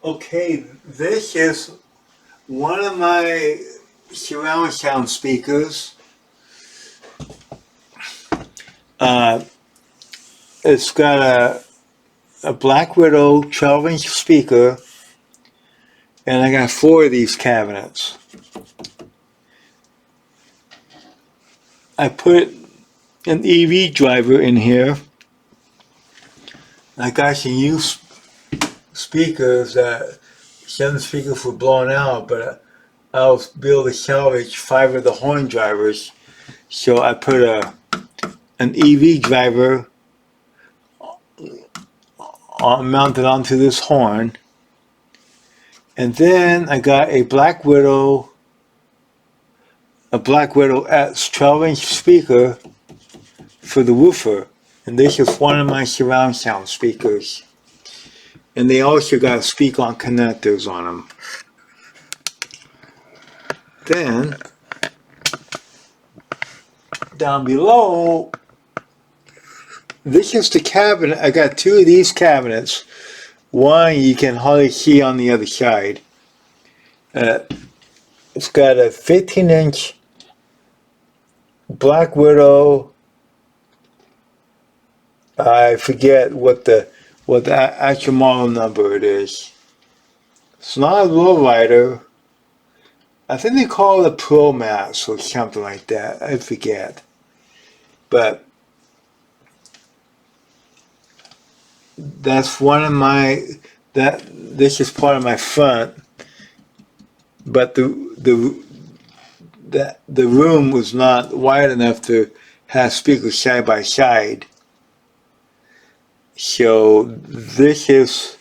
Okay, this is one of my surround sound speakers. Uh, it's got a Black Widow 12-inch speaker, and I got 4 of these cabinets. I put an EV driver in here. I got some used speakers that some speakers were blown out, but I was able to salvage 5 of the horn drivers. So I put an EV driver mounted onto this horn, and then I got a Black Widow S 12-inch speaker for the woofer, and this is one of my surround sound speakers. And they also got speak-on connectors on them. Then down below, this is the cabinet. I got 2 of these cabinets. One you can hardly see on the other side. It's got a 15-inch Black Widow. I forget what the actual model number it is. It's not a lowrider. I think they call it a Pro Max or something like that. I forget. But that's one of my this is part of my front. But the room was not wide enough to have speakers side by side. So this is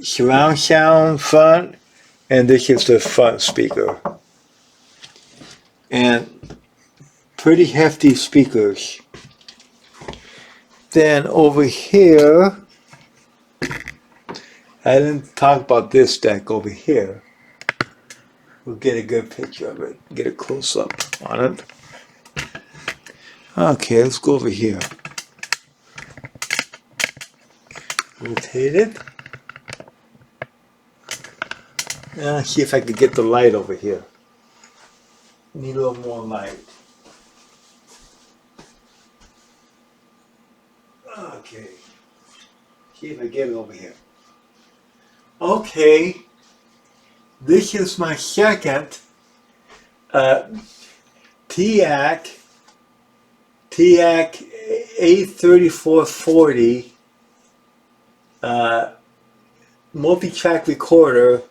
surround sound front, and this is the front speaker. And pretty hefty speakers. Then over here, I didn't talk about this deck over here. We'll get a good picture of it, get a close up on it. Okay, let's go over here. Rotate it. Now see if I could get the light over here. Need a little more light. Okay. See if I get it over here. Okay. This is my second TAC A3440 multi-track recorder.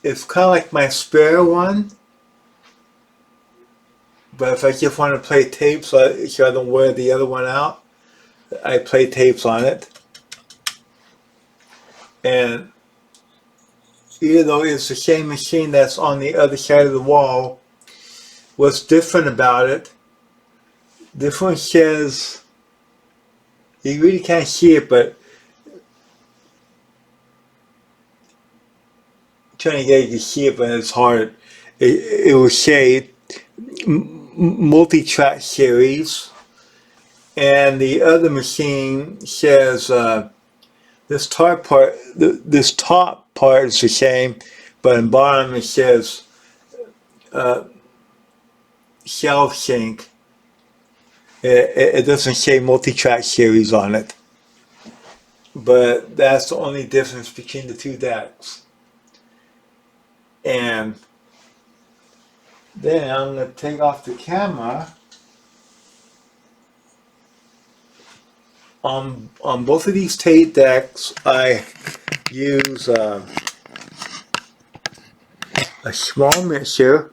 It's kind of like my spare one, but if I just want to play tapes so I don't wear the other one out, I play tapes on it. And even though it's the same machine that's on the other side of the wall, what's different about it, this one says, you really can't see it, but I'm trying to get you to see it, but it's hard. It will say multi-track series, and the other machine says this top part is the same, but in bottom it says shelf sync. It doesn't say multi-track series on it, but that's the only difference between the 2 decks. And then I'm going to take off the camera. On both of these tape decks, I use a small mixer.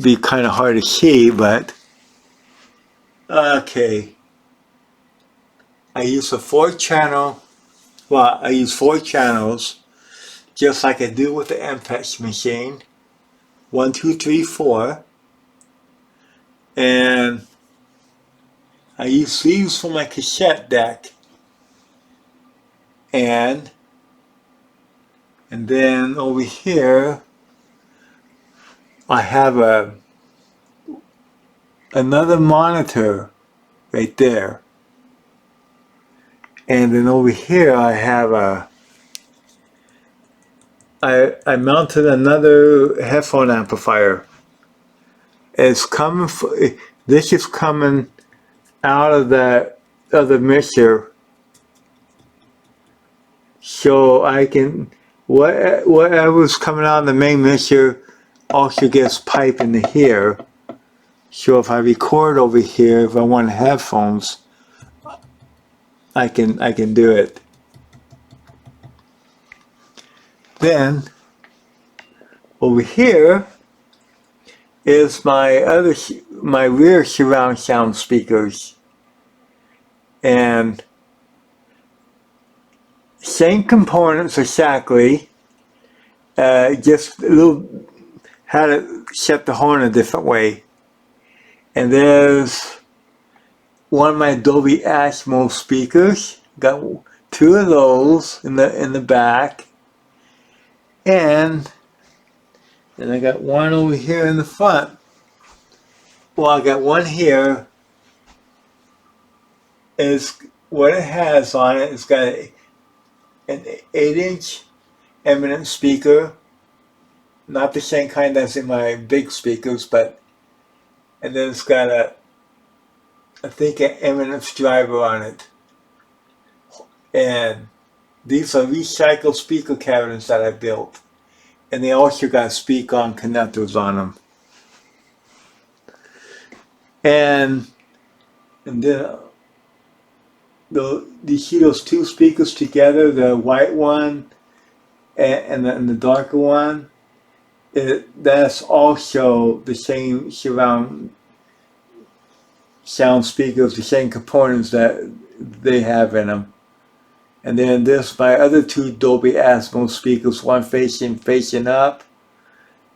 Be kind of hard to see, but okay. I use a 4-channel. Well, I use 4 channels, just like I do with the MPEX machine. 1, 2, 3, 4, and I use these for my cassette deck, and then over here I have another monitor right there. And then over here I have I mounted another headphone amplifier. It's coming, this is coming out of the other mixer, so I can, whatever's coming out of the main mixer also gets piped into here. So if I record over here, if I want headphones, I can do it. Then over here is my rear surround sound speakers, and same components exactly, just a little, how to set the horn a different way. And there's one of my Dolby Atmos speakers. Got two of those in the back, and then I got one over here in the front. Well, I got one here. Is what it has on it. It's got an 8-inch eminent speaker, not the same kind that's in my big speakers, but, and then it's got I think an eminence driver on it. And these are recycled speaker cabinets that I built. And they also got speak-on connectors on them. And then you see those two speakers together, the white one and the darker one? That's also the same surround sound speakers, the same components that they have in them. And then this, my other two Dolby Atmos speakers, one facing up,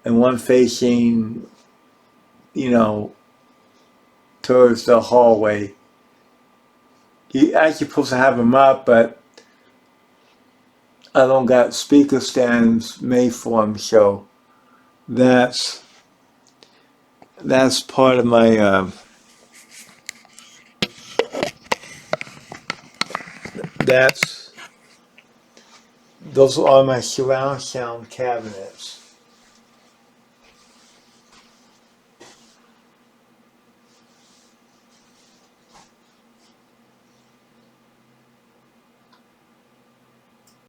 and one facing, you know, towards the hallway. You actually supposed to have them up, but I don't got speaker stands made for them, so that's part of my those are my surround sound cabinets.